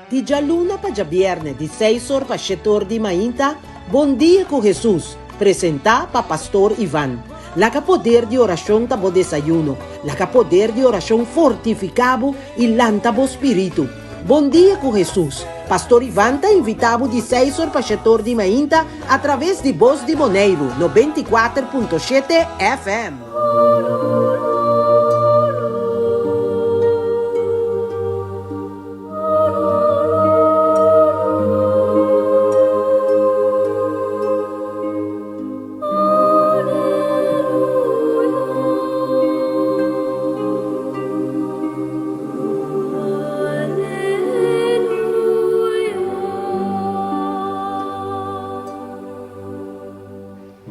Di già luna pa già viernes, di 6 ore pa 7 ore di mainta, Bon dia con Jesus, presenta pa Pastor Ivan. La ca poder di oración tabo desayuno, la ca poder di oración fortificabo il lantabo spiritu. Bon dia con Jesus. Pastor Ivan ta invitavo di 6 ore pa 7 ore di mainta através di Voz di Moneiro, 94.7 FM.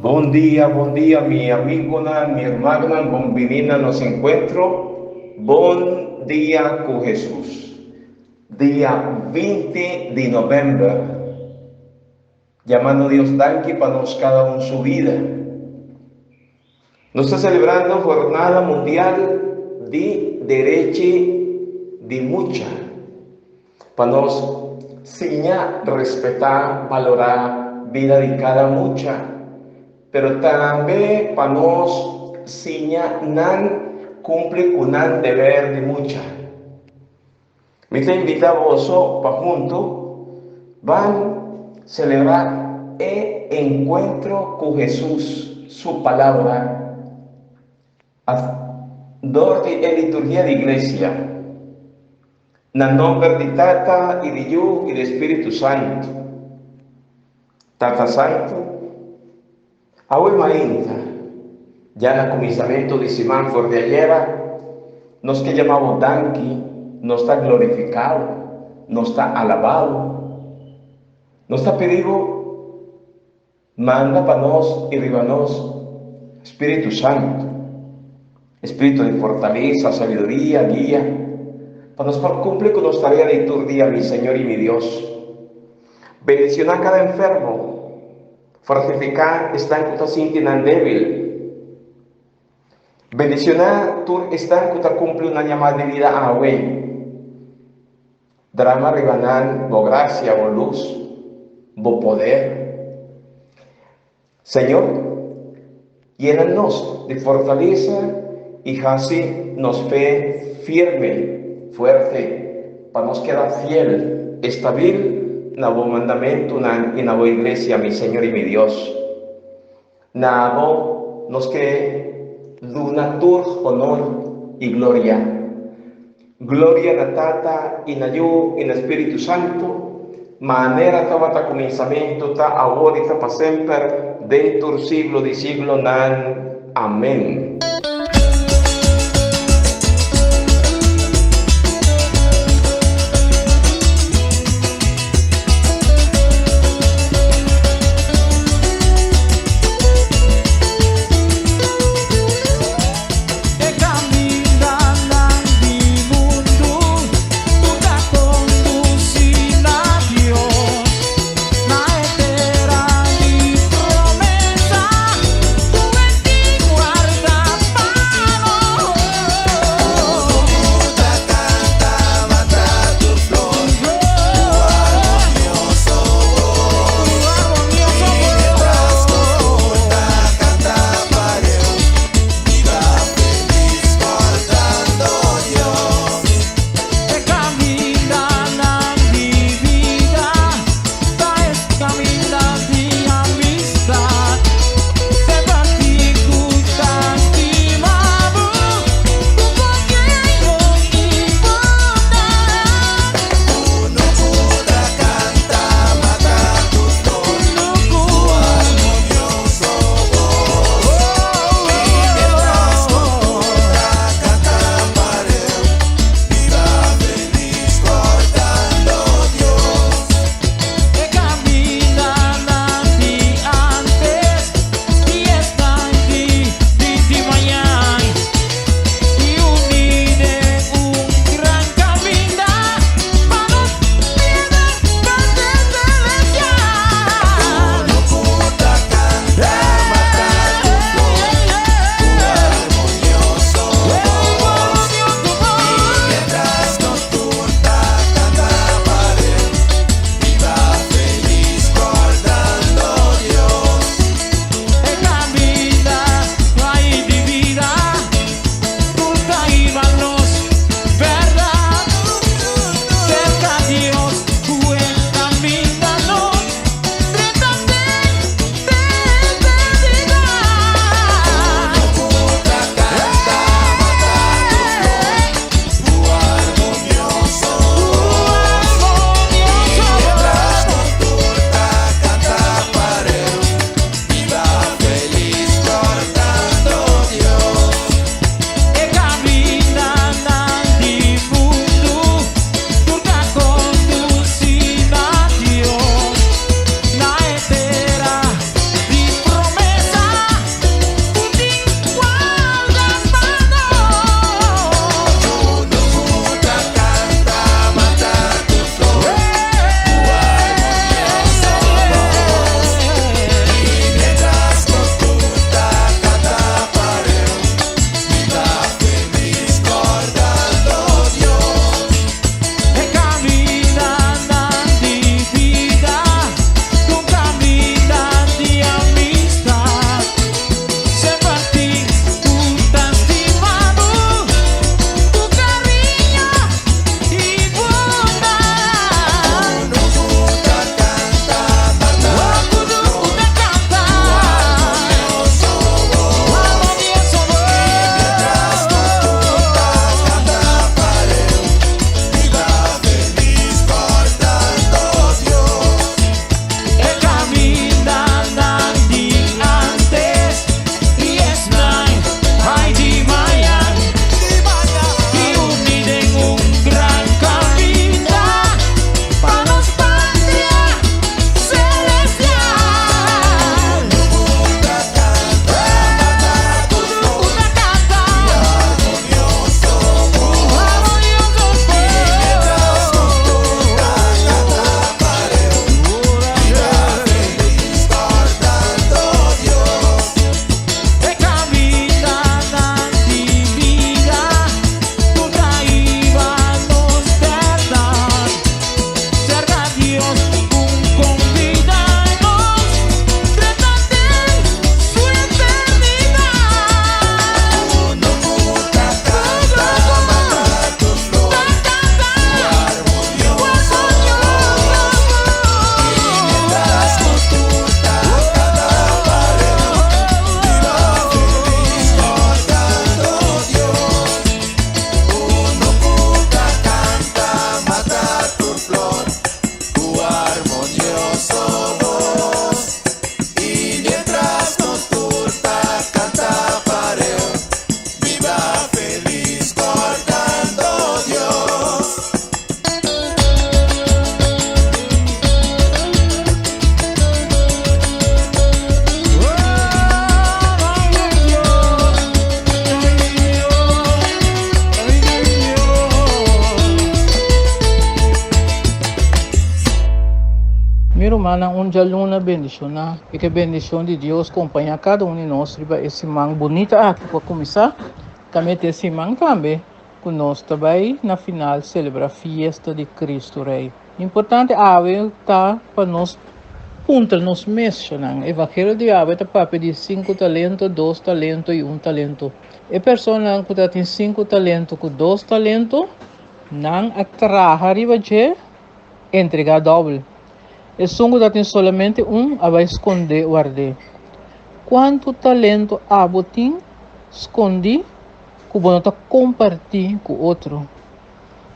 Buen día, mi amigo, mi hermana, bienvenida a los encuentros. Buen día con Jesús. Día 20 de noviembre. Llamando a Dios tanque para nos cada uno su vida. Nos está celebrando Jornada Mundial de Derecho de Mucha. Para nos enseñar, respetar, valorar vida de cada mucha. Pero también para nos enseñar no cumplir con el deber de mucha. Me te invitamos para juntos van a celebrar el encuentro con Jesús, su palabra, durante la liturgia de iglesia, en el nombre de Tata y de Hijo y de Espíritu Santo. Tata Santo, hoy mainta, ya en el comenzamiento de semáforo de ayer, nos que llamamos Danqui, nos está glorificado, nos está alabado, nos está pedido, manda para nos y ribanos, Espíritu Santo, Espíritu de fortaleza, sabiduría, guía, para nos cumplir con nuestra tarea de tu día, mi Señor y mi Dios. Bendición a cada enfermo. Fortificar está en tu sintiendo débil. Bendicionar tu está en tu cumple una llamada de vida a Hawái. Drama ribanan, bo gracia, bo luz, bo poder. Señor, llénanos de fortaleza y así nos fe firme, fuerte, para nos quedar fiel, estable. Nabo mandamento y nabo iglesia, mi Señor y mi Dios. Nabo nos que donatur honor y gloria. Gloria na Tata y na Hijo y na Espíritu Santo. Manera tabata comenzamiento ta ahora y ta para siempre dentro del siglo de siglo nan. Amén. Guarda humana, luna bendicionar. E que a bendição de Deus acompanha cada um de nós. Esse manhã bonita aqui para começar. Também esse manhã também. Que nós também, na final, celebrar a festa de Cristo Rei. Importante, está para nós, punta, nos mencionar. Evangelho de Ave está para pedir 5 talentos, 2 talentos e 1 talento. E pessoa que tem 5 talentos, com 2 talentos, não atraha arriba de entregar doble. E songo tem somente vai esconder o arde. Quanto talento tem, esconde, que você está compartilhando com o outro.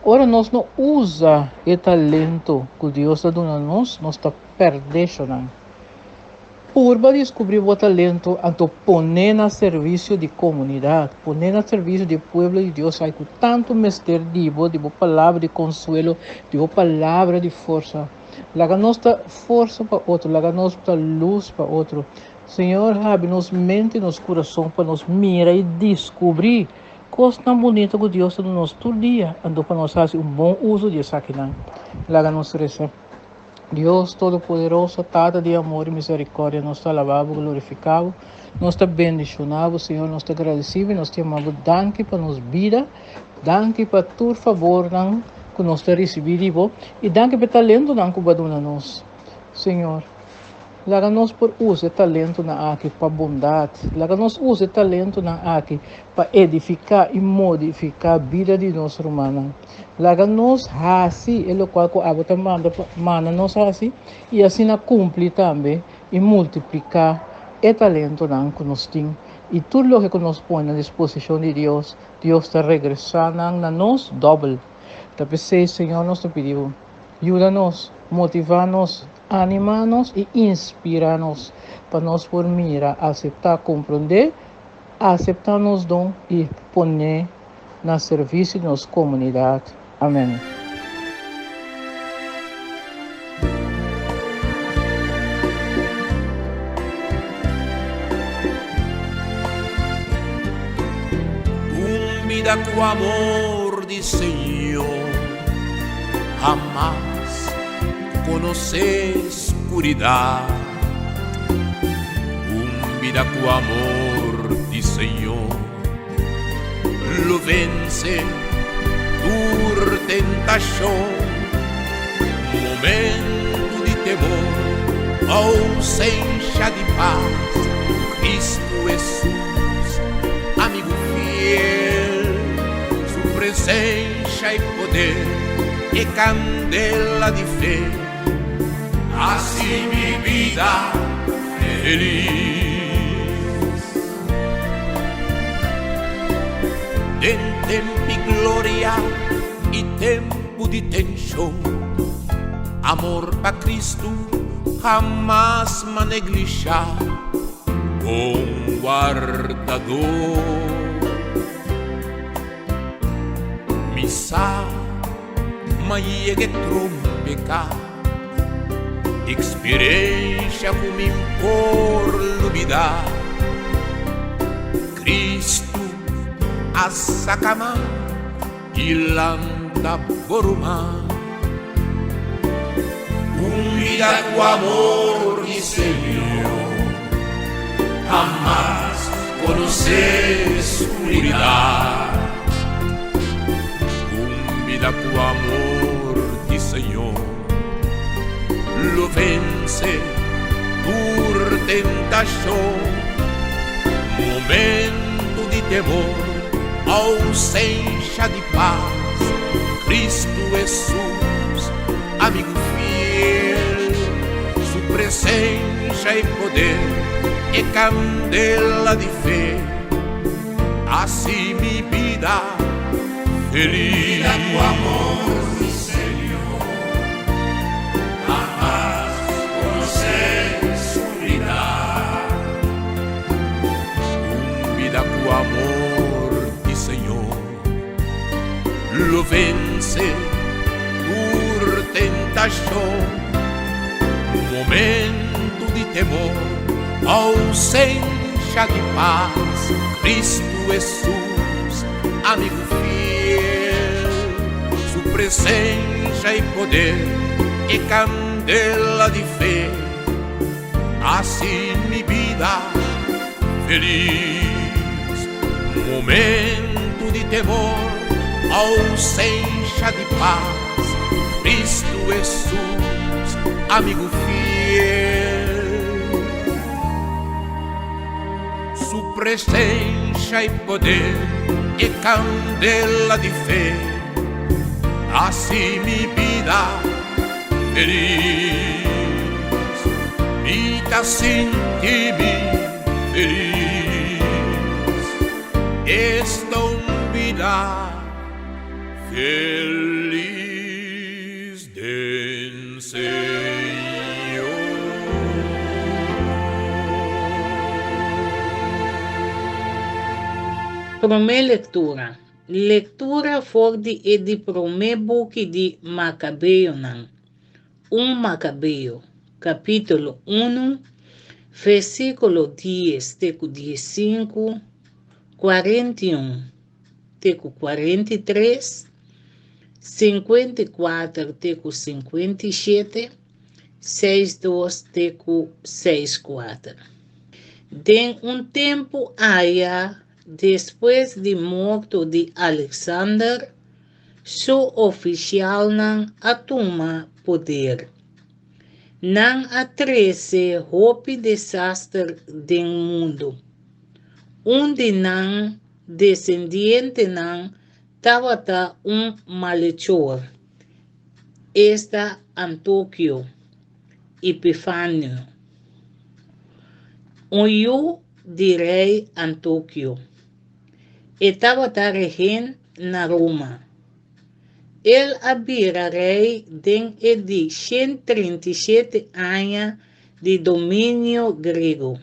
Ora, nós não usa o talento que Deus está dando a nós está perdendo. Por descobrir o talento, então poner a serviço de comunidade, poner a serviço do povo de Deus, aí com tanto mestre de palavra de consuelo, de palavra de força. Laga nossa força para outro, laga nossa luz para outro. Senhor, abre nos mente e nos coração para nos mirar e descobrir coisas tão bonitas que Deus está dando todo dia, então para nós fazer bom uso disso aqui. Laga nos reza. Deus Todo-Poderoso, Tata de amor e misericórdia, nós te alabamos, glorificamos, nós te bendicionamos, Senhor, nós te agradecemos, nós te amamos, danke para nos vida, danke para tu favor, que nós te recebemos, e danke para o talento que você dá a nós, Senhor. Laga-nos por uso talento na aqui para bondade. Laga-nos uso talento na aqui para edificar e modificar a vida de nós humanos. Laga-nos assim, é o qual que a Abba manda nós assim, e assim na cumprir também e multiplicar o talento que nós temos. E tudo o que nós põe à disposição de Deus, Deus está regressando a nós doble. Então, Senhor, nós te pedimos, ajuda-nos, motiva-nos, animar-nos e inspirar-nos para nós por mira, aceitar, compreender, aceitar nos dons e poner na serviço de nossa comunidade. Amém. Vida com amor de Senhor, jamás conocer escuridad. Vida com amor de Senhor, lo vence por tentação, momento de temor, ausência de paz. Cristo Jesus, amigo fiel, sua presença e poder é candela de fé. Assim minha vida feliz. Em tempo e glória e tempo de tensão, amor para Cristo jamais me neglijar. Bom guardador, missa, mas é trompecar. Experiência como impor lubidar. Cristo a sacama e landa borumá. Vida com amor de Senhor, jamás conhecer escuridão. Vida com amor de Senhor, lo vence por tentação, momento de temor, ausência de paz. Cristo Jesus, amigo fiel, sua presença e poder é candela de fé. Assim minha vida feliz. Vida com amor do Senhor, jamás conhecer escuridão. Vida com amor do Senhor, lo vence por tentação, momento de temor, ausência de paz. Cristo Jesus, amigo fiel, sua presença e poder é candela candela de fe, assim minha vida feliz. Momento de temor, ausência de paz, Cristo Jesus, amigo fiel. Sua presença e poder e candela de fé, assim minha vida feliz. Vida senti-me feliz. Estou vida feliz del Senhor. Promê leitura. Leitura for de promê book de Macabeo nan. Macabeo, capítulo 1, versículo 10, teco 15, 41, teco 43, 54, teco 57, 62, teco 64. De tempo haya, depois de morto de Alexander, su oficial nan atuma poder. Nan atrese hopi desastre den mundo. Onde nan descendiente nan tawata malhechor. Esta Antioquio Epifânio. Yu de rei Antioquio. E tawata regen na Roma. Ele habira rei den de 137 anos de domínio grego.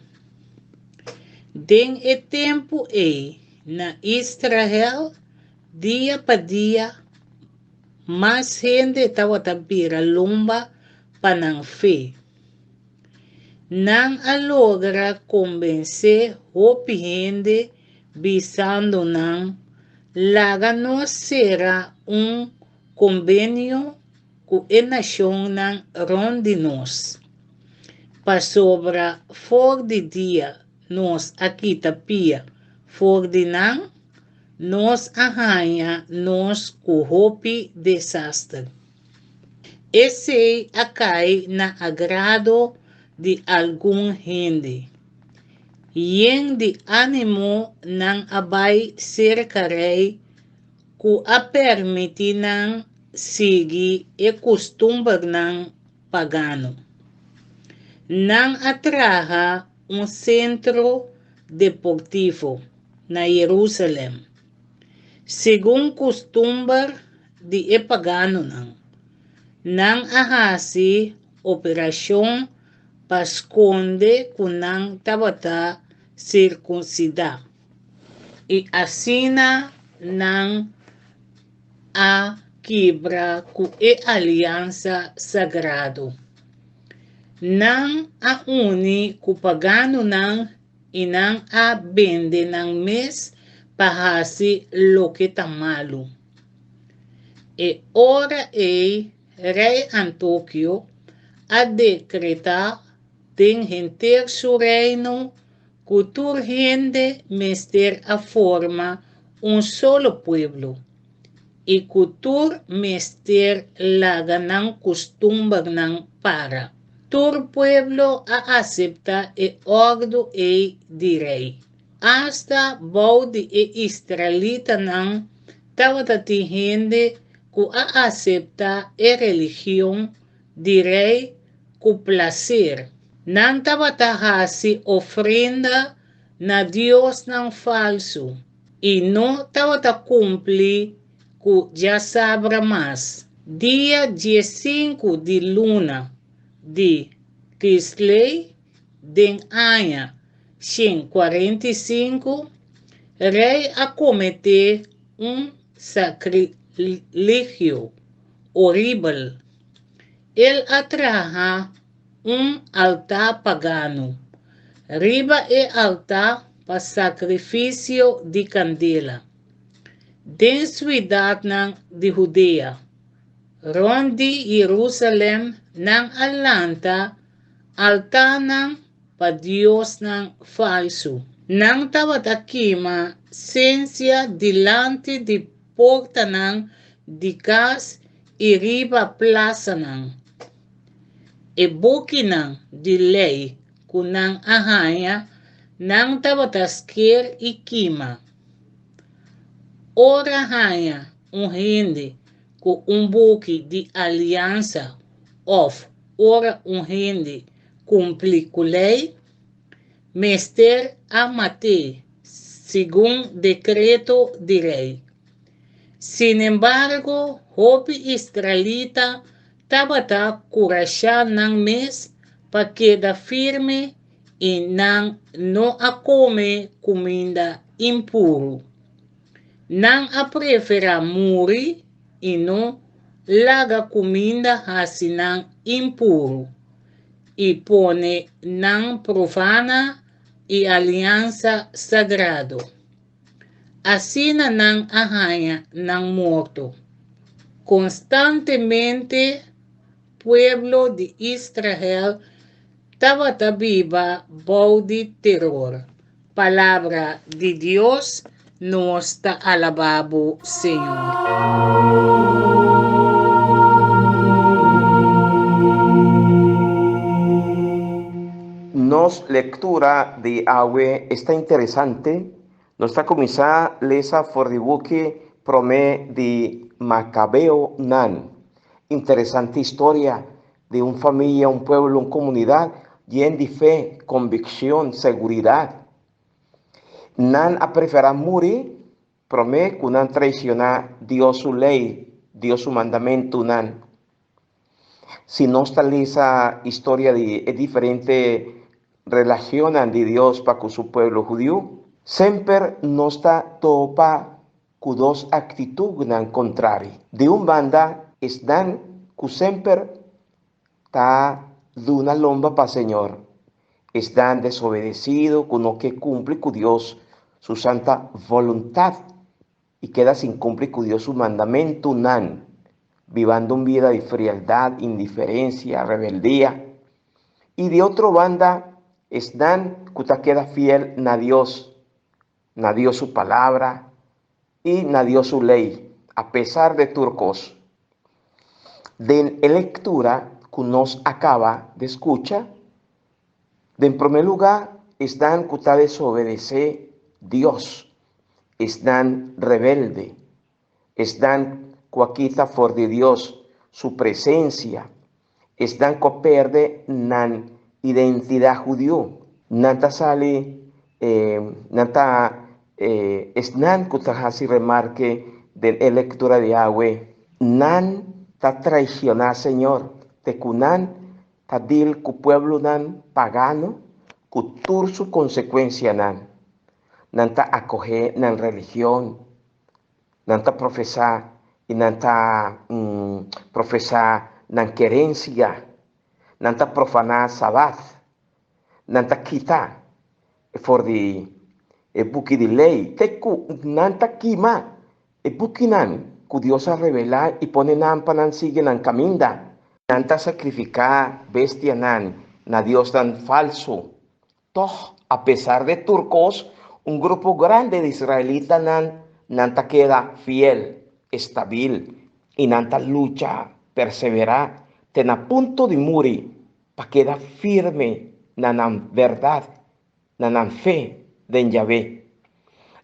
Den tempo na Israel, dia para dia, mais gente estava tabira lomba para não fé. Não logra convencer hopi gente bisando não laga não será convênio com a nação nan ronde nós. Para sobra for de dia, nós aqui tapia, for de nan, nós arranha, nós com hopi desastre. Esse acai na agrado de algum gente. Yen de ânimo nan abai cercarei, ku a permitir nan seguir e costume nan pagano. Nan atraja centro deportivo na Jerusalém. Segundo costume de pagano nan ahasi operação para esconder que nan tabata circuncidar. E assina nan a quebra com a aliança sagrado. Não a uni com pagano não e não a bende não mes para se lo que tá malo. E ora rei Antioquio a decretar den gente su reino cultura gente mester a forma solo pueblo. E cultura mester la ganan costumbre nan para. Todo pueblo a acepta e ordo de rei. Hasta bode israelita nan tawata ti gente ku a acepta e religião de rei ku placer. Nan tawata hasi ofrenda na Dios nan falso. E não tawata cumpli ku já sabra mais. Dia 15 de luna de Kisley, den ano 45, rei a cometer sacrilégio horrível. Ele atraja altar pagano. Riba e altar para sacrifício de candela. Den cidade de Judea, rondi Jerusalem ng Atlanta, altar ng pa-Diyos ng falso. Nang tawatakima, sensya dilante di porta ng dikas iriba plaza ng ebuki ng delay kunang ahaya nang tawataskir ikima. Ora haya hindi ku umbuki di alianza of ora hindi kumplikulay mester amate según decreto de rey. Sin embargo, hopi israelita tabata kurasya ng mes pa queda firme y nang no acome comida impuro. Nang aprefera muri y no laga comida hasinang impuro. Y pone ng profana y alianza sagrado. Así na ng ahaya ng muerto. Constantemente, pueblo de Israel tabata viva baudi terror. Palabra de Dios nos está alabado, Señor. Nos lectura de Awe está interesante. Nuestra comisa lesa for the buque prome de Macabeo Nan. Interesante historia de una familia, un pueblo, una comunidad llena de fe, convicción, seguridad. Nan a preferar morir, prome que nan traiciona Dios su ley, Dios su mandamiento nan. Si no está esa historia de diferente relacionan de Dios para con su pueblo judío, siempre no está topa con dos actitudes contrarias. De un banda, están que siempre está de una lomba para Señor. Están desobedecidos con lo que cumple con Dios su santa voluntad y queda sin cumplir con Dios su mandamiento, nan, viviendo una vida de frialdad, indiferencia, rebeldía. Y de otro banda, están que queda fiel a Dios su palabra y a Dios su ley, a pesar de turcos. De lectura que nos acaba de escuchar, en primer lugar, están que desobedece Dios, están rebelde, están que quita fuera de Dios su presencia, están que pierde la identidad judío. Nanta sale, están que hace remarque de la lectura de Yahweh. Nan ta traicionar Señor, te kunan ta dil ku pueblo nan pagano, ku tur su consecuencia nan. Nanta acoge nan religión, nanta profesar y nanta profesar nan querencia, nanta profanar sabat, nanta quita for the buki de ley, teku nanta kima e buki nan ku Dios a revelar y pone nan panan sigue nan caminda, nanta sacrificar bestia nan na Dios tan falso. Toh, a pesar de turcos, un grupo grande de israelitas nanta queda fiel, estabil y nanta lucha, persevera, ten a punto de morir, para quedar firme nan verdad, nan fe de Yahvé.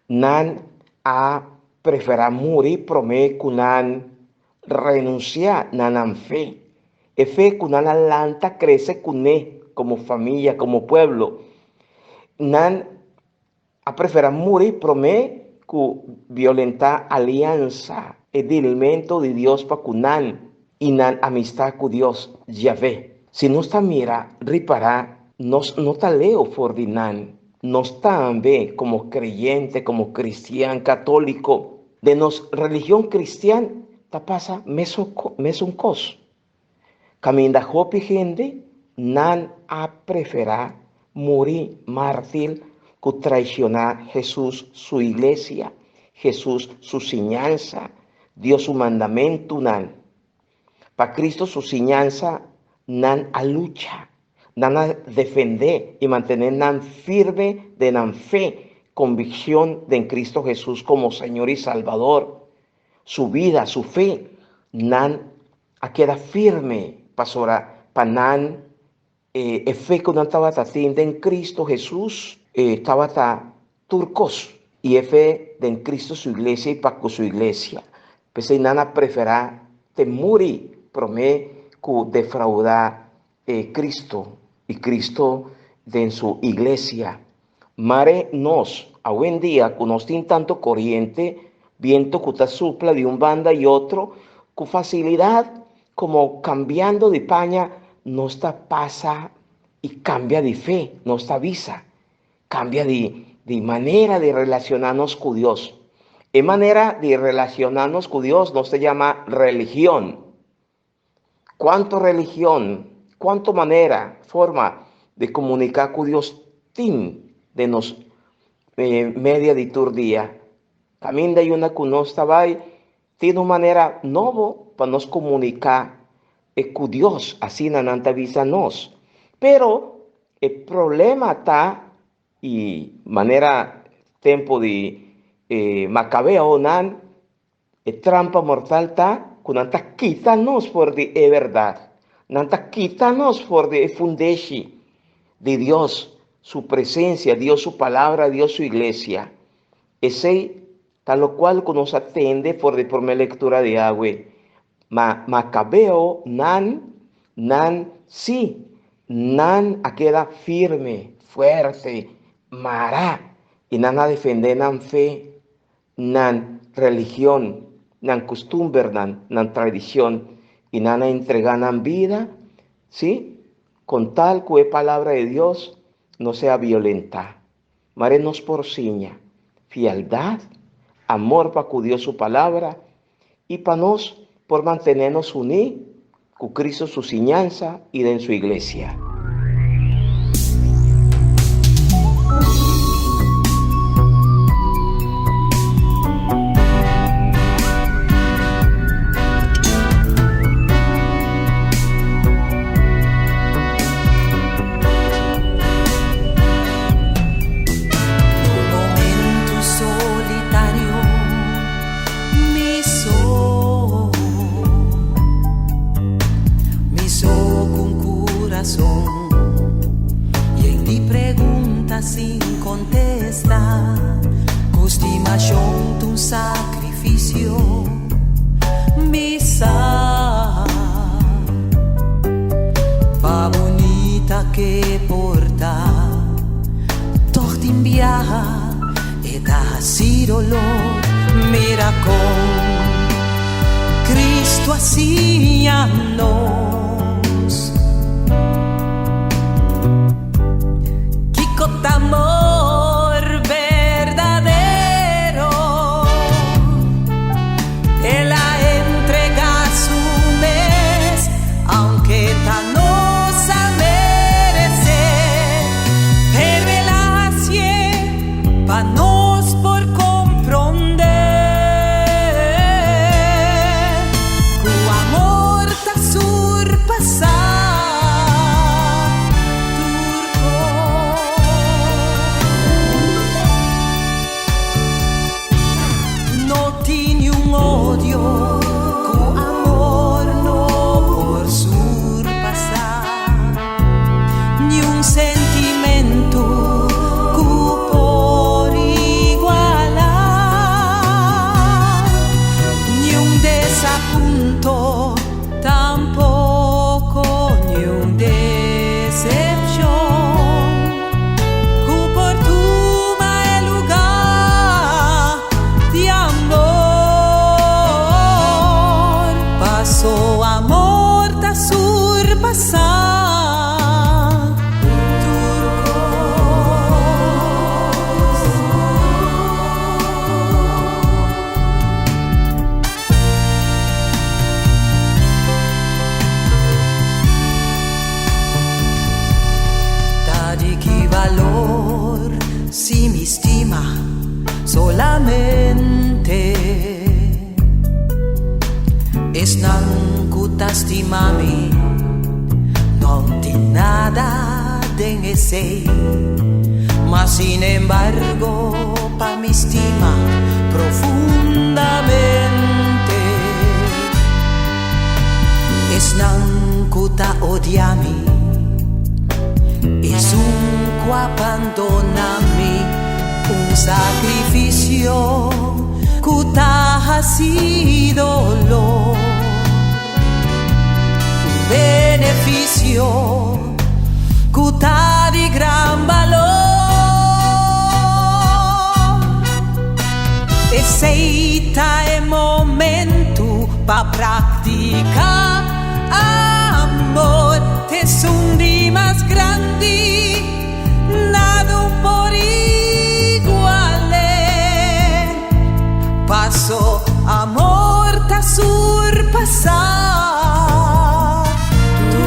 Nan a preferar morir, prome kunan renunciar nan fe. E fe kunan alanta crece kuné como familia, como pueblo. Nan a preferar morir, prome ku violenta alianza, edilmento de Dios para kunan y nan amistad con Dios, Yahvé. Si no está mira, ripará, no está leo for dinan, no está ve como creyente, como cristiano, católico, de nos religión cristiana, ta pasa mesun cos. Caminda hopi gente, nan a preferar morir mártir, que traicionar Jesús su iglesia, Jesús su enseñanza, Dios su mandamiento nan. para Cristo su enseñanza, nan a lucha, nan a defender y mantener nan firme de nan fe, convicción de en Cristo Jesús como Señor y Salvador. Su vida, su fe, nan a queda firme para nan fe que nan estaba teniendo en Cristo Jesús, estaba turcos y fe de en Cristo su iglesia y para su iglesia. Pues nan a preferar te muri promé que defraudar Cristo y Cristo de en su iglesia. Mare nos, a buen día, que nos tiene tanto corriente, viento que te supla de un banda y otro, con facilidad, como cambiando de paña, no está pasa y cambia de fe, no está visa, cambia de manera de relacionarnos con Dios. En manera de relacionarnos con Dios no se llama religión. ¿Cuánto religión, cuánto manera, forma de comunicar con Dios tiene de nos media de tur día? También hay una que no estaba ahí, tiene una manera nueva para nos comunicar con Dios, así nananta visa nos. Pero el problema está, y manera tiempo de Macabeo nan, trampa mortal está, que nanta quítanos por de verdad, nanta quítanos por de fundeshi de Dios, su presencia, Dios su palabra, Dios su iglesia. Ese tal lo cual que nos atende por mi lectura de agua. Macabeo nan sí, nan a queda firme, fuerte, mará, y nan a defender nan fe, nan religión, nan costumbre, nan tradición, y nan a entregar nan vida, ¿sí? Con tal que la palabra de Dios no sea violenta. Marenos por seña, fialdad, amor para que Dios su palabra, y para nos por mantenernos unidos con Cristo su enseñanza y en su iglesia. Sin contestar, costimación tu sacrificio, misa, pa bonita que porta, tortin viaja, eta sirolo, mira con Cristo así a nos. Amor verdadero, Él la entrega su mes, aunque tan nos a merecer, revelación pa nos por comprender, tu amor ta surpasar. Si mi estima solamente es nanku Kutastimami, non ti nada den ese, mas sin embargo pa mi estima profundamente. Es nan kuta odiami, es un abandonami, un sacrificio kuta ha sido dolor, un beneficio kuta di gran valor. Ese è momento pa practicar amor, te son di más grandi, nada por iguale. Paso amor ta surpasar tu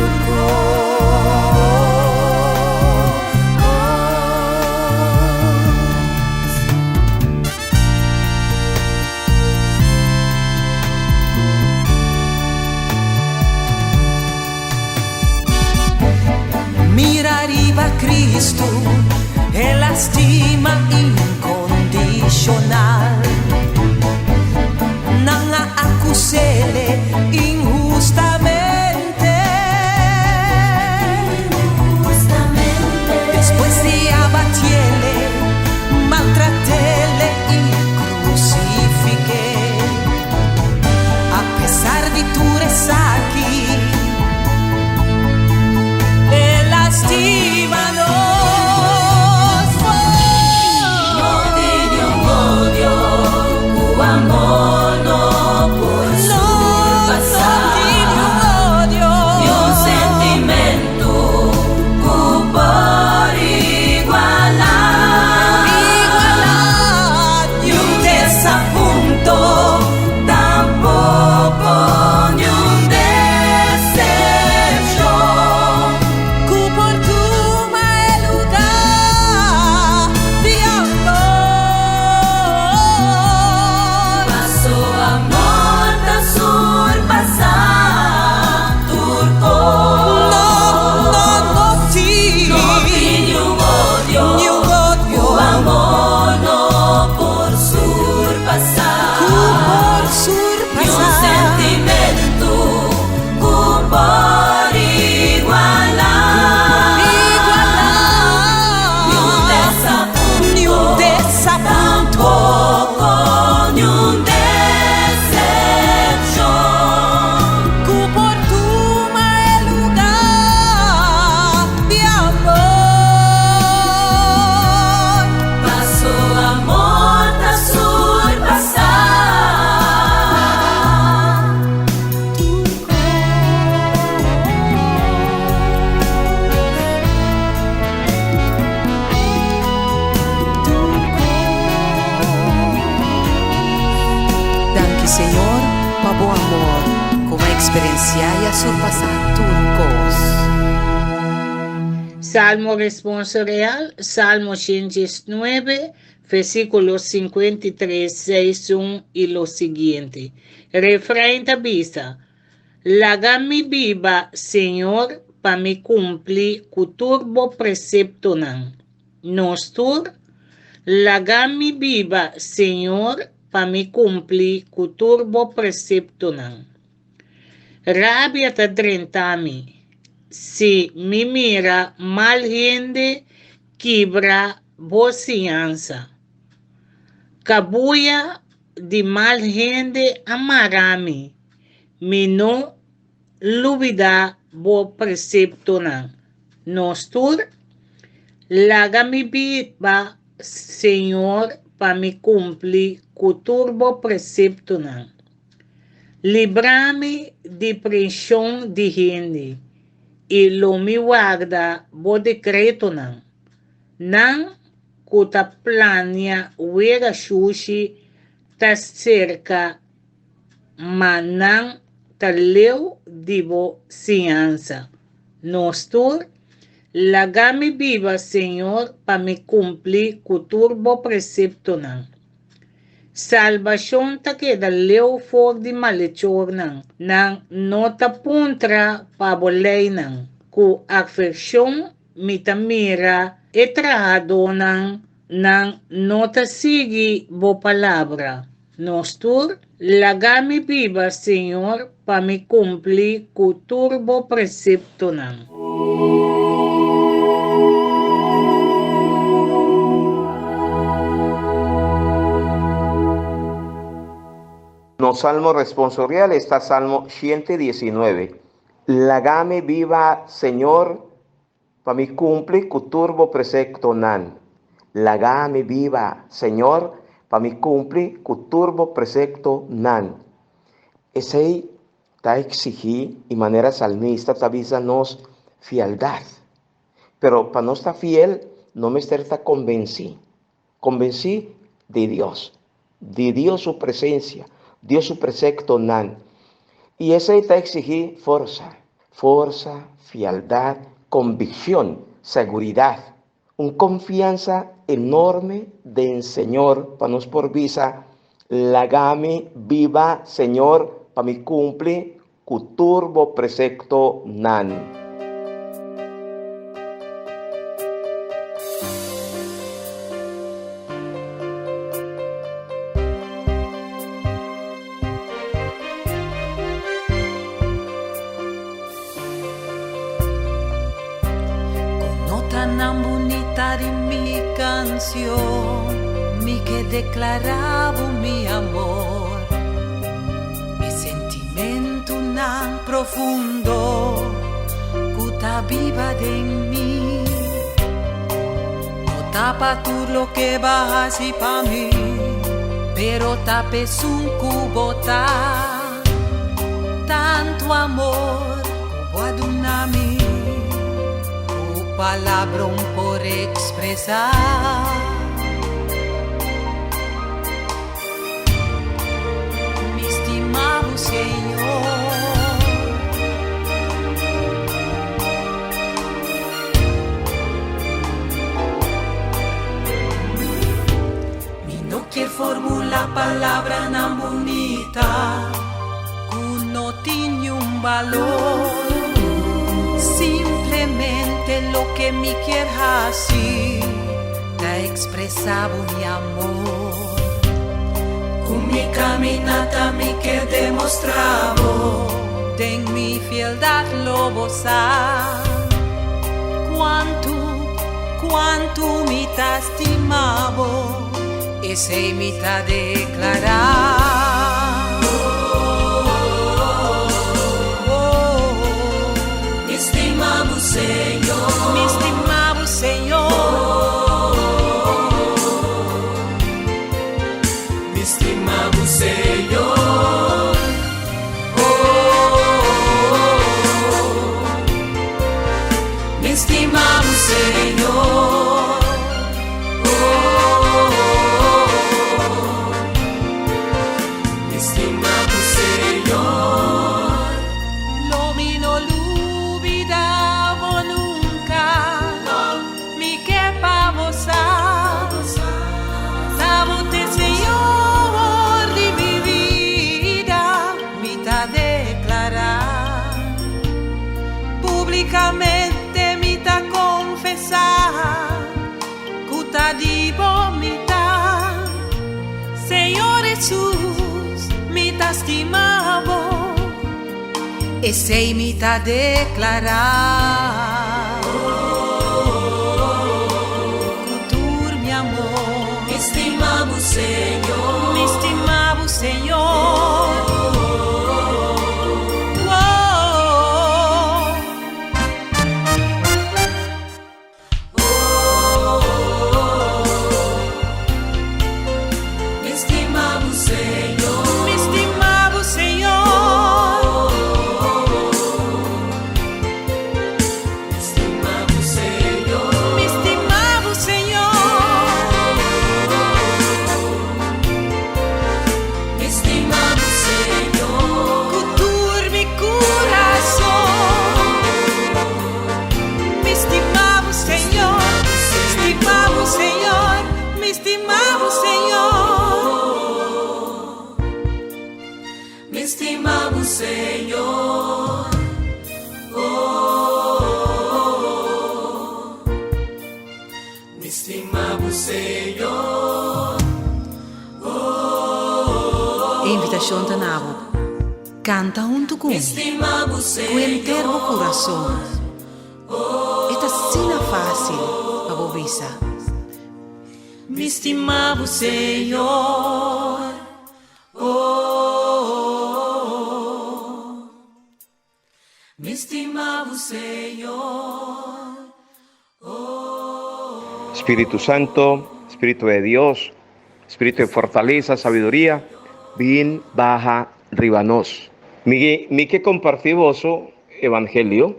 mira arriba Cristo e la stima incondicional. Nanga acusele injustamente. Después de abatiele, maltratele y crucifique. A pesar de tu resaki, lastímanos. No tiene un odio, tu amor no por surpasar. Ni un sentimento que por igualar. Ni un desapunto, tampoco ni un decepción. Que por tu mal lugar de amor. Paso amor ta surpasar turco. No tiene No tiene un odio, ni un odio. tu amor no por surpasar. Que por Ni un surpasar. sentimento que por igualar. Ni un Ni un desapunto, desapunto. tampoco ni un decepción. Que por tu mal lugar de amor. Paso amor ta surpasar. Danke Señor, pa bom amor, como experienciar y a surpasar turcos. Salmo responsorial, Salmo 119, versículos 53, 6, 1 y lo siguiente. Refrán tabisa. Lagami viva, Señor, pa mi cumpli kuturbo precepto nan. Nostur, lagami viva, Señor, pa mi cumpli kuturbo precepto nan. Rabia ta drentami. Si mi mira mal gente, quibra bocianza. Cabuya de mal gente amarami. Mi no lubida bo precepto nan. Nostur, lagami viva, Señor, pa mi cumpli kuturbo precepto nan. Librame de prisión de gente. Y lo mi guarda bo decreto nan. Nan kuta plania wera shushi ta cerca manan ta leu dibo cianza. Nostur, lagami viva, Señor, pa mi cumpli kuturbo precepto nan. Salvación ta queda leu for di malhechor nang nota puntra pabolei ku afección mitamira e trahado nang nota sigi bo palabra. Nostur, lagami viva, Señor, pa mi cumpli ku turbo precepto No salmo responsorial está Salmo 119. Lagame viva, Señor, pa mi cumpli cu turbo precepto Lagame viva, Señor, pa mi cumpli cu turbo precepto Ese ta exigí y manera salmista ta nos fialdad. Pero para no estar fiel, no me estar convencí. Convencí de Dios su presencia, Dios su precepto Y ese ta exigí fuerza, fialdad, convicción, seguridad, una confianza enorme del Señor para nos por visa, lagame viva, Señor, para mi cumple, cu turbo precepto Tan bonita de mi canción, mi que declaraba mi amor, mi sentimiento tan profundo, cuta viva de mí. No tapa tú lo que bajas y pa' mí, pero tapes un cubo tanto amor, cubo adunami. Palabrón por expresar. Mi estimado Señor, mi no quiero formular palabra tan bonita, que no tiene un valor. Simplemente lo que me quiere así, te expresaba mi amor. Con mi caminata me que demostraba, de mi fieldad lo gozar. Cuánto me te estimaba, ese me te declarar. Señor, mi estimado Señor, mi estimado Señor, mi estimado Señor, mi estimado Señor, lo mi no olvidaba nunca, mi que pa gozar, sabote Señor de mi vida, mi ta declarar, públicamente mi ta confesar, cuta divo mi ta, Señor Jesús, mi ta estimabo, ese imita declarar. Cultur mi amor, mi estimado Señor, mi estimado Señor. mi estimado Señor, Mi estimado Señor, mi estimado Señor, mi estimado Señor, oración de nabo. Canta junto con Estimamos, el termo Señor. corazón. Esta cena fácil, a bobisa. Me estimamos, Señor. Me estimamos, Señor. Espíritu Santo, Espíritu de Dios, Espíritu de fortaleza, sabiduría, bin baja ribanos. Mi que compartí voso evangelio,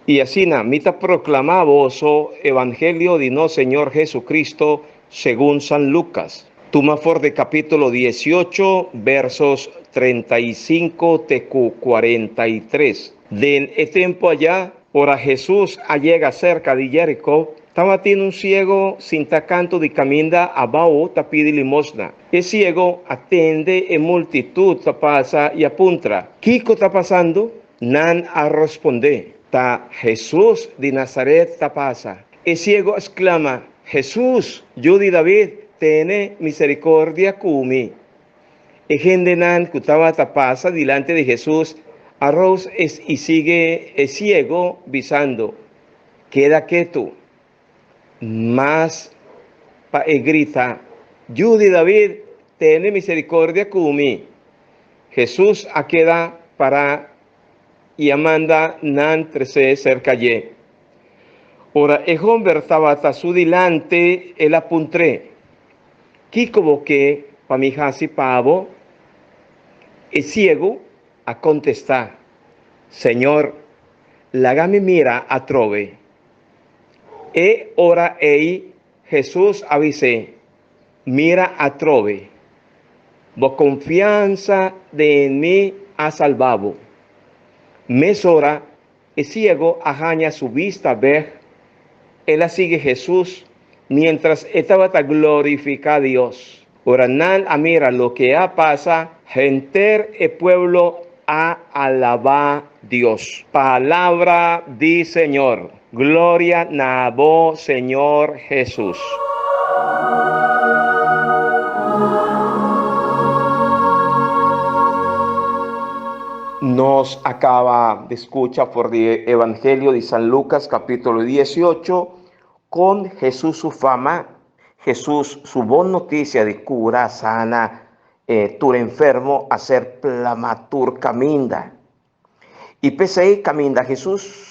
y así mita proclama voso evangelio de no Señor Jesucristo según San Lucas. Toma for de capítulo 18, versos 35 tecu 43. De el tiempo allá, ora Jesús llega cerca de Jericó, estaba tiene un ciego sin tacanto de caminda abajo tapide limosna. El ciego atende en multitud pasa y apunta. ¿Qué está pasando? Nan a responder. Ta Jesús de Nazaret pasa. El ciego exclama, Jesús, yo de David, tiene misericordia conmigo. El gente nan que estaba pasa delante de Jesús, arroz y sigue el ciego visando. Queda quieto. Más grita, yo de David, tiene misericordia conmigo. Jesús queda para y amanda nan trece cerca ye. Ora el hombre estaba a su delante, el apuntré. ¿Qué como que pa mi hasi pavo? El ciego a contestar, Señor, lágame mira a trove. E ora ei Jesús avise, mira a trove. Bo confianza de en mí ha salvado. Mesora, el ciego ajaña su vista ver. Él sigue Jesús mientras estaba a glorificar a Dios. Ora nan a mira lo que pasa, gente el pueblo a alabar Dios. Palabra di Señor. Gloria nabo Señor Jesús. Nos acaba de escuchar por el Evangelio de San Lucas capítulo 18 con Jesús su fama, Jesús su buena noticia de cura sana, tur enfermo hacer plamatur caminda. Y pese ahí caminda Jesús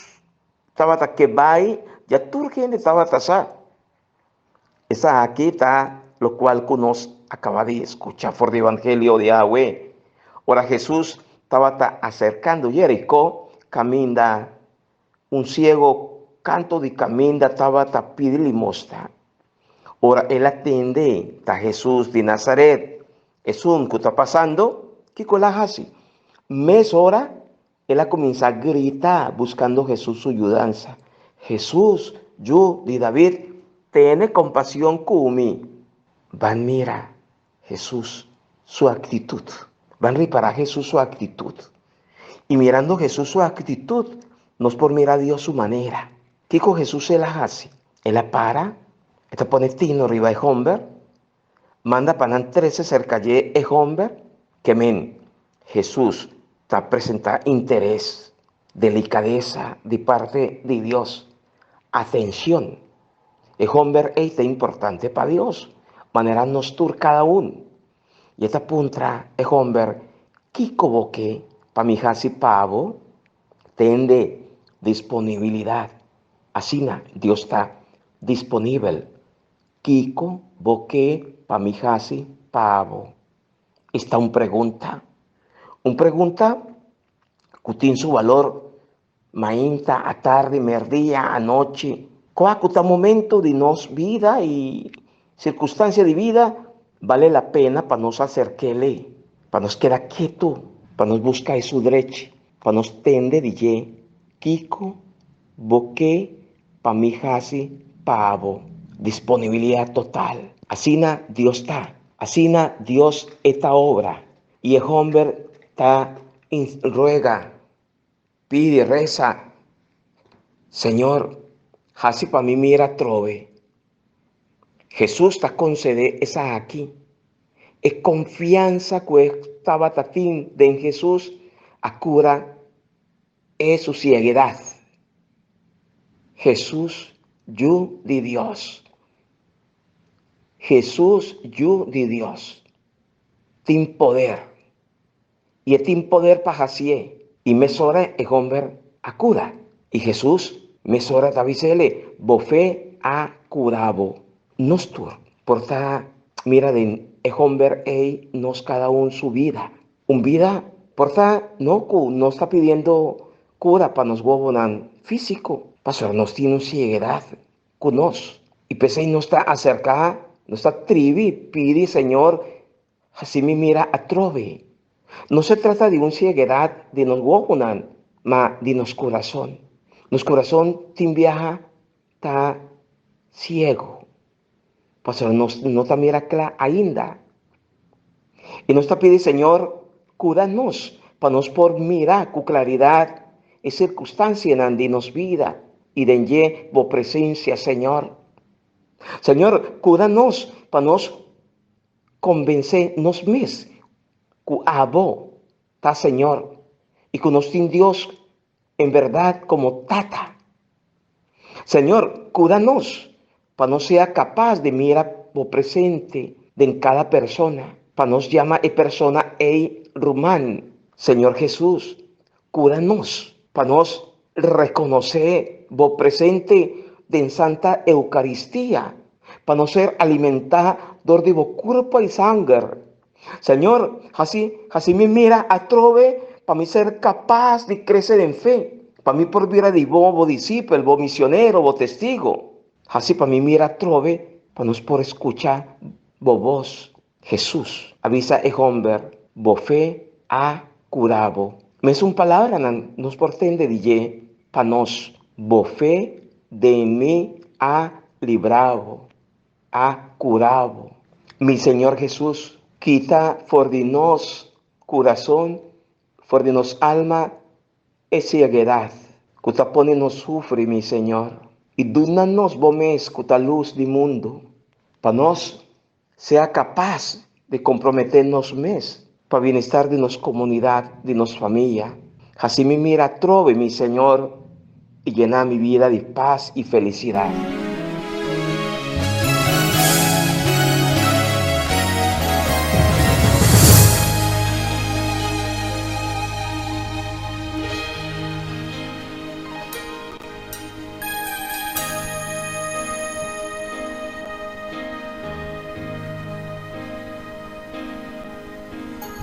estaba que vai, ya tur gente estaba tasar. Esa aquí está lo cual que nos acaba de escuchar por el Evangelio de Yahweh. Ahora Jesús estaba acercando Jericó, caminda, un ciego canto de caminda estaba pide limosna. Ahora él atiende a Jesús de Nazaret. Es un que está pasando, ¿qué cola así? Mes hora, él comienza a gritar buscando Jesús su ayudanza. Jesús, yo de David, tiene compasión conmigo. Van mira Jesús su actitud. Van reparar Jesús su actitud. Y mirando Jesús su actitud, nos por mirar a Dios su manera. ¿Qué con Jesús él hace? Él la para, él pone tino arriba de hombre, manda para 13 cerca de hombre, que men, Jesús está presenta interés, delicadeza de parte de Dios, atención. El hombre es importante para Dios, manera nos tur cada uno. Y esta punta el hombre, que como que para mi hasi pavo, tiene disponibilidad. Así Dios está disponible. Kiko, boque, pa mi hasi, pavo. Está una pregunta que tiene su valor, mainta, a tarde, merdía, anoche. ¿Cuál es momento de nos vida y circunstancia de vida? Vale la pena para nos acercarle, para nos quedar quieto, para nos buscar su derecho, para nos tende de Kiko, boque, pa mi hasi, pavo. Disponibilidad total. Así Dios está. Así Dios esta obra. Y el hombre está ruega, pide, reza. Señor, así para mí mira trove. Jesús está concede esa aquí. e confianza que estaba tatín de en Jesús a cura es su cieguedad. Jesús, yo de Dios. Jesús, yo de Dios. Tin poder. Y tin poder para hacer. Y me sora el hombre a cura. Y Jesús me sora tavisele. Bofé a curabo. Nostur. Porta, mira, el hombre nos cada uno su vida. Un vida, porta, no está pidiendo cura para nos gobernar físico. Pastor, nos tiene cieguedad con nos. Y pese no está acercada, no está trivi, pide, Señor, así me mira a trove. No se trata de una cieguedad de nos gobernar, ma de nos corazón. Nos corazón tin viaja, está ciego. Pastor, no está mira clara ainda. Y nos está pide, Señor, cúranos, para nos por mirar con claridad y circunstancia en nos vida y de vo presencia, Señor. Señor, cúranos para nos convencer nos mismos que abo ta Señor y que nos tiene Dios en verdad como tata. Señor, cúranos para no sea capaz de mirar vo presente de en cada persona, para nos llama e persona rumán. Señor Jesús, cúranos para nos reconocer vo presente de en Santa Eucaristía, para no ser alimentador de vo cuerpo y sangre. Señor, así me mira a trove para mí ser capaz de crecer en fe, para mí por vida de vo discípulo, vo misionero, vo testigo. Así para mí mira a trove para nos por escuchar vo voz. Jesús, avisa el hombre, vo fe a curabo. Me es una palabra nos portende de para nos, vo fe de mí a librado, a curado. Mi Señor Jesús, quita for de nos corazón, for de nos alma, e cieguedad, que ta pone nos sufre, mi Señor. Y dúnanos vomes que ta luz del mundo, para nos sea capaz de comprometernos mes, para bienestar de nos comunidad, de nos familia. Así me mira trove, mi Señor, y llena mi vida de paz y felicidad.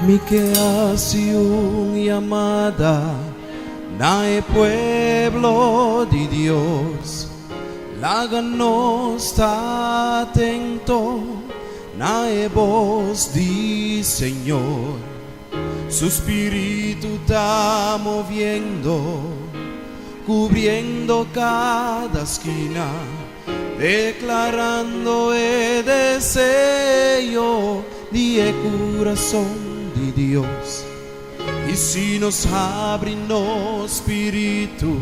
Mi que hace un llamada, nae pueblo de Dios, no está atento, nae voz de Señor, su espíritu está moviendo, cubriendo cada esquina, declarando el deseo de corazón de Dios. Y si nos abre nos espíritu,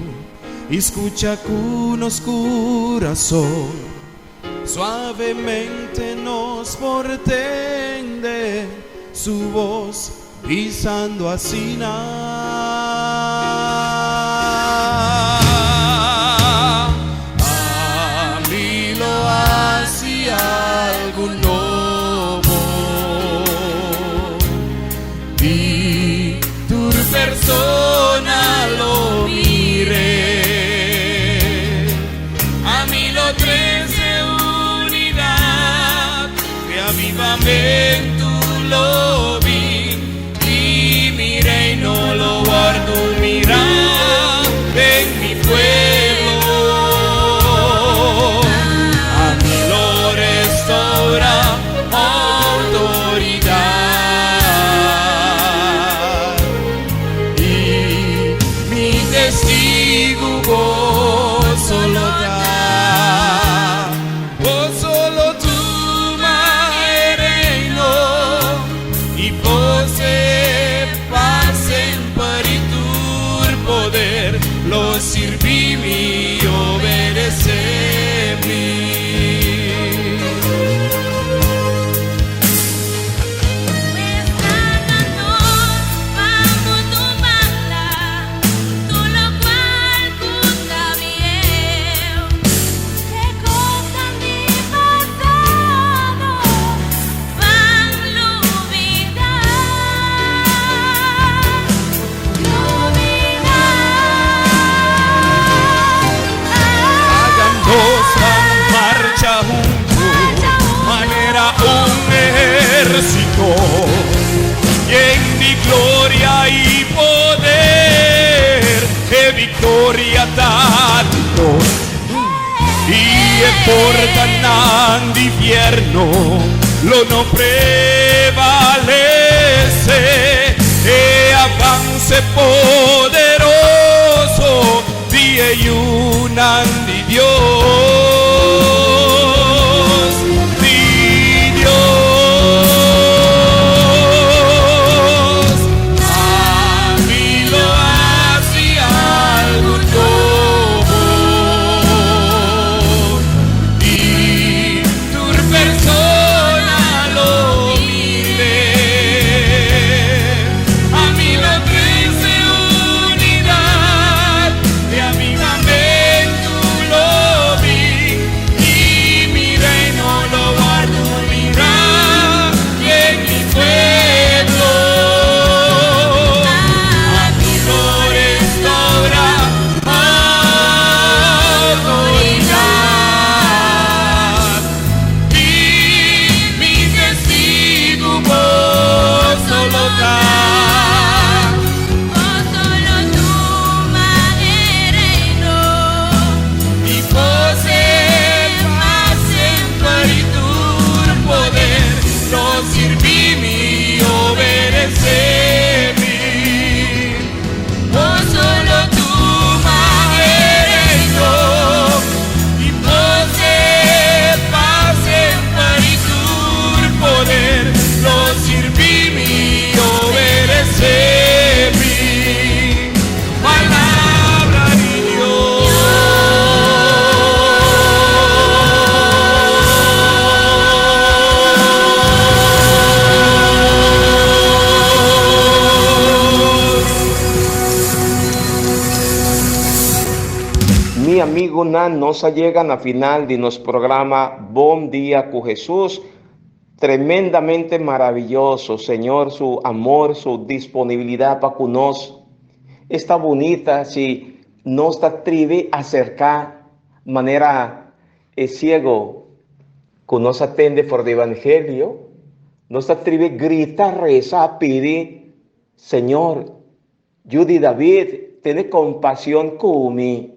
escucha con nos corazón, suavemente nos portende su voz, pisando así a mí lo hacía alguno. Persona lo mire, a mí lo trece unidad, que avivamiento lo vi y miré y no lo porta ng divierno lo no prevalece e avance poderoso di ayunan di Dios, di Dios. A mí lo hacía algo nuevo y tu persona lo mire. A mí lo crece unidad de avivamiento lo vi y mira y no lo guardo, mira y en mi pueblo a tu gloria restaura autoridad y mi testigo vos solo da. Y poder más sempre tu poder, lo sirvimi y obedecemi. Oh, solo tu manejo y poder más sempre tu poder, lo sirvimi y obedecemi. Palabra de Mi amigo Nan, nos llegan a final de nuestro programa Bom Día con Jesús. Tremendamente maravilloso, Señor, su amor, su disponibilidad para con nos. Está bonita si nos atreve a acercar manera ciego que nos atende por el evangelio. Nos atreve a gritar, rezar, pedir, Señor, Judy David, tiene compasión conmigo.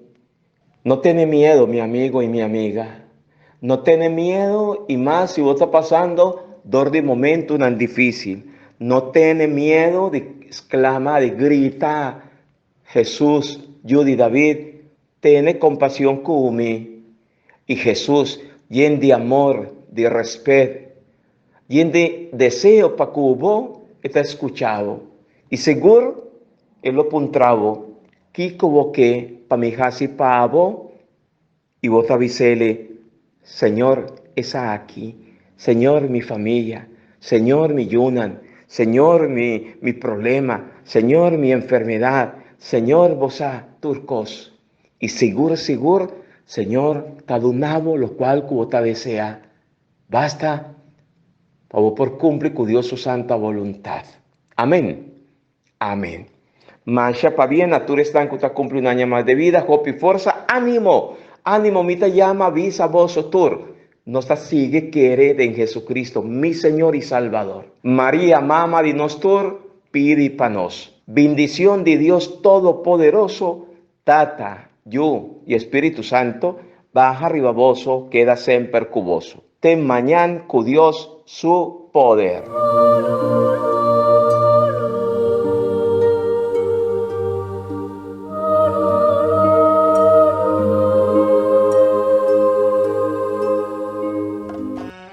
No tiene miedo, mi amigo y mi amiga. No tiene miedo, y más si vos estás pasando dor de momento tan difícil. No tiene miedo de exclamar, de gritar, Jesús, Judy David, tiene compasión conmigo. Y Jesús, lleno de amor, de respeto, lleno de deseo para que vos está escuchado. Y seguro, él lo puntrabo, que como que para mi hasi pavo, y vos avisele, Señor, esa aquí, Señor, mi familia, Señor, mi yunan, Señor, mi problema, Señor, mi enfermedad, Señor, vos a turcos. Y seguro, Señor, tadunabo lo cual que vos desea. Basta, para vos por cumplir con Dios su santa voluntad. Amén. Amén. Mancha pa bien, natura están que cumple un año más de vida, hope y fuerza, ánimo, ánimo, mi te llama, visa vos tur, nos sigue quiere en Jesucristo, mi Señor y Salvador. María, mama de nosotros, pide pa nos. Bendición de Dios Todopoderoso, Tata, yo y Espíritu Santo, baja arriba voso, queda siempre cuboso. Ten mañana con Dios su poder.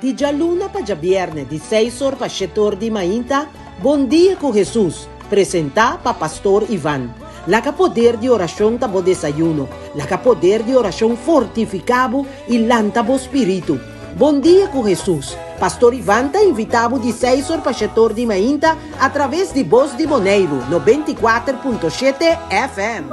Di già luna pa già viernes, di 6 horas pa 7 horas di mainta, Bom Dia con Jesús, presenta pa Pastor Iván. La que poder de oración tabo desayuno, la que poder de oración fortificado y lantabo espíritu. Bom Dia con Jesús. Pastor Iván te invitado de 6 horas pa 7 horas di mainta a través de Voz de Moneiro, 94.7 FM.